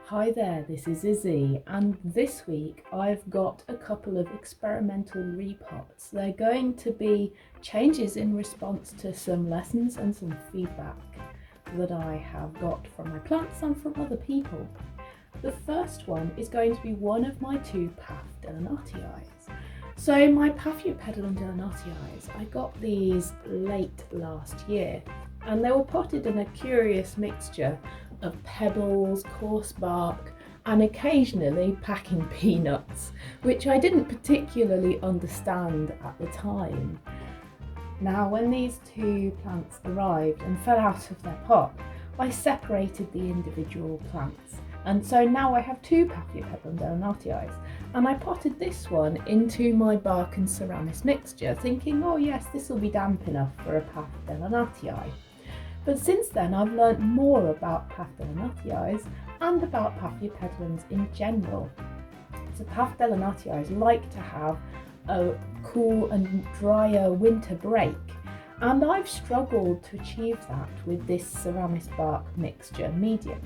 Hi there, this is Izzy, and this week I've got a couple of experimental repots. They're going to be changes in response to some lessons and some feedback that I have got from my plants and from other people. The first one is going to be one of my two Paphiopedilum. So my Paphiopedilum delenatii, I got these late last year, and they were potted in a curious mixture of pebbles, coarse bark, and occasionally packing peanuts, which I didn't particularly understand at the time. Now, when these two plants arrived and fell out of their pot, I separated the individual plants, and so now I have two Paphiopedilum delenatii, and I potted this one into my bark and ceramis mixture, thinking, oh yes, this will be damp enough for a Paphiopedilum. But since then I've learnt more about Paphiopedilum and about Paphiopedilums in general. So Paphiopedilum like to have a cool and drier winter break, and I've struggled to achieve that with this ceramis bark mixture medium.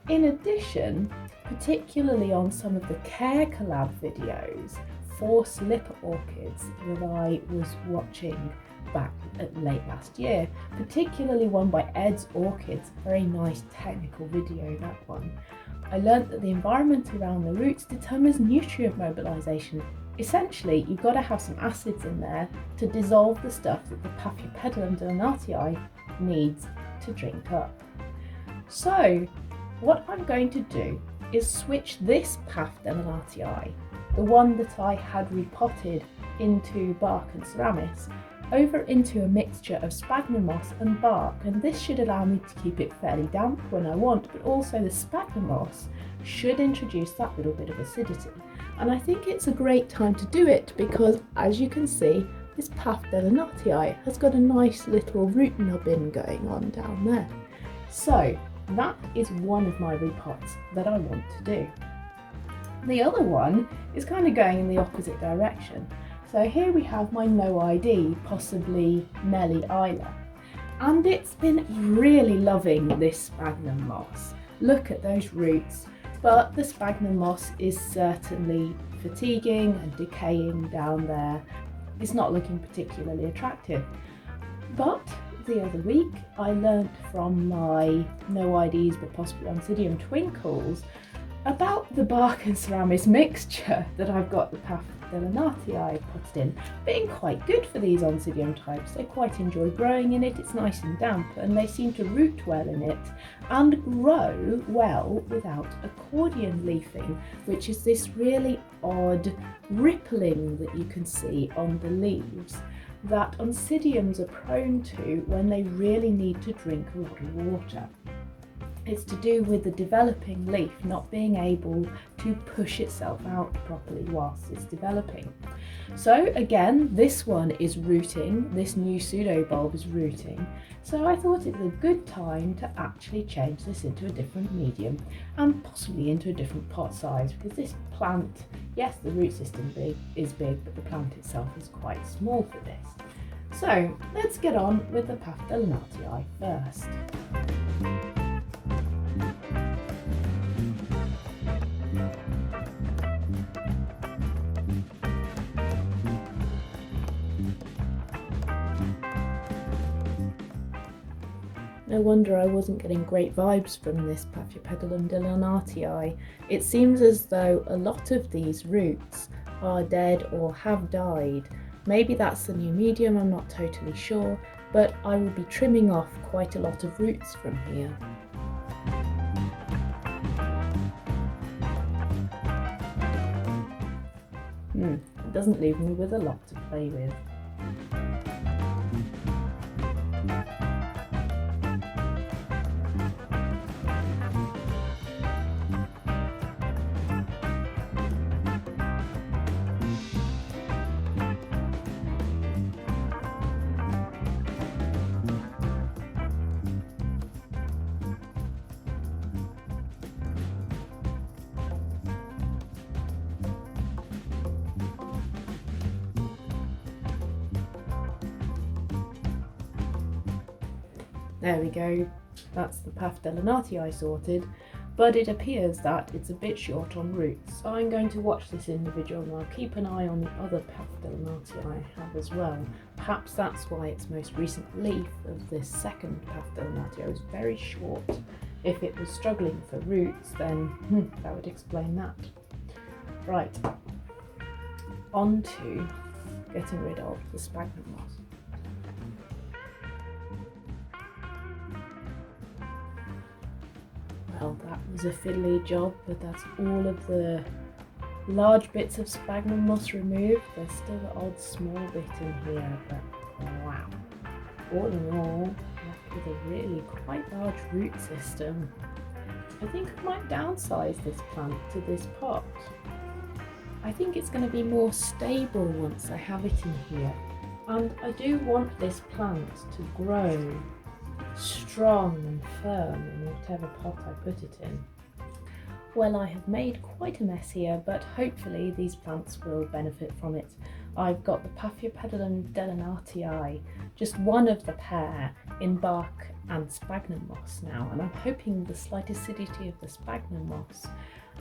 In addition, particularly on some of the Care Collab videos for slipper orchids that I was watching back late last year, particularly one by Ed's Orchids, very nice technical video, that one. I learnt that the environment around the roots determines nutrient mobilisation. Essentially, you've got to have some acids in there to dissolve the stuff that the Paphiopedilum delenatii needs to drink up. So what I'm going to do is switch this Paphiopedilum, the one that I had repotted into bark and ceramis, over into a mixture of sphagnum moss and bark, and this should allow me to keep it fairly damp when I want, but also the sphagnum moss should introduce that little bit of acidity. And I think it's a great time to do it because, as you can see, this Paphiopedilum has got a nice little root nubbin going on down there. So that is one of my repots that I want to do. The other one is kind of going in the opposite direction. So here we have my No ID, possibly Nelly Isla, and it's been really loving this sphagnum moss. Look at those roots, but the sphagnum moss is certainly fatiguing and decaying down there. It's not looking particularly attractive. But the other week I learnt from my No IDs but possibly Oncidium twinkles about the bark and ceramis mixture that I've got the Paphiopedilum put in being quite good for these Oncidium types. They quite enjoy growing in it, it's nice and damp, and they seem to root well in it and grow well without accordion leafing, which is this really odd rippling that you can see on the leaves that Oncidiums are prone to when they really need to drink a lot of water. It's to do with the developing leaf not being able to push itself out properly whilst it's developing. So again, this one is rooting, this new pseudo bulb is rooting, so I thought it was a good time to actually change this into a different medium and possibly into a different pot size, because this plant, yes, the root system is big, but the plant itself is quite small for this. So let's get on with the Paphiopedilum first. No wonder I wasn't getting great vibes from this Paphiopedilum delenatii. It seems as though a lot of these roots are dead or have died. Maybe that's the new medium, I'm not totally sure, but I will be trimming off quite a lot of roots from here. It doesn't leave me with a lot to play with. There we go, that's the Paphiopedilum sorted. but it appears that it's a bit short on roots. So I'm going to watch this individual and I'll keep an eye on the other Paphiopedilum I have as well. Perhaps that's why its most recent leaf of this second Paphiopedilum was very short. If it was struggling for roots, then that would explain that. Right, on to getting rid of the sphagnum moss. Well, that was a fiddly job, but that's all of the large bits of sphagnum moss removed. There's still the odd small bit in here, but wow. All in all, that is a really quite large root system. I think I might downsize this plant to this pot. I think it's going to be more stable once I have it in here. And I do want this plant to grow strong and firm in whatever pot I put it in. Well, I have made quite a mess here, but hopefully these plants will benefit from it. I've got the Paphiopedilum delenatii, just one of the pair, in bark and sphagnum moss now, and I'm hoping the slight acidity of the sphagnum moss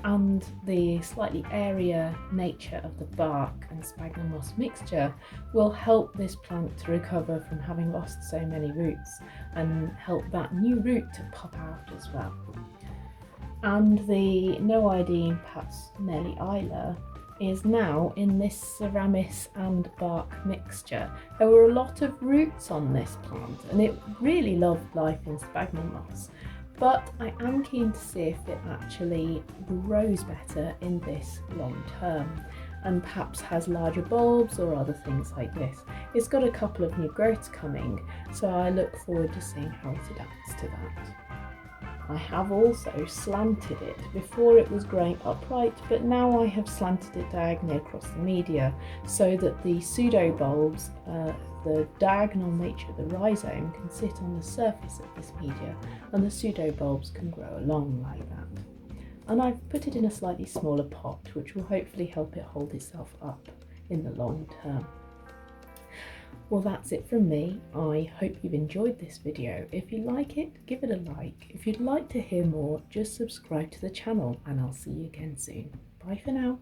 and the slightly airier nature of the bark and sphagnum moss mixture will help this plant to recover from having lost so many roots and help that new root to pop out as well. And the No ID Paphiopedilum is now in this ceramis and bark mixture. There were a lot of roots on this plant and it really loved life in sphagnum moss, but I am keen to see if it actually grows better in this long term and perhaps has larger bulbs or other things like this. It's got a couple of new growths coming, so I look forward to seeing how it adapts to that. I have also slanted it. Before it was growing upright, but now I have slanted it diagonally across the media so that the pseudo-bulbs, the diagonal nature of the rhizome, can sit on the surface of this media and the pseudo-bulbs can grow along like that. And I've put it in a slightly smaller pot, which will hopefully help it hold itself up in the long term. Well, that's it from me. I hope you've enjoyed this video. If you like it, give it a like. If you'd like to hear more, just subscribe to the channel and I'll see you again soon. Bye for now.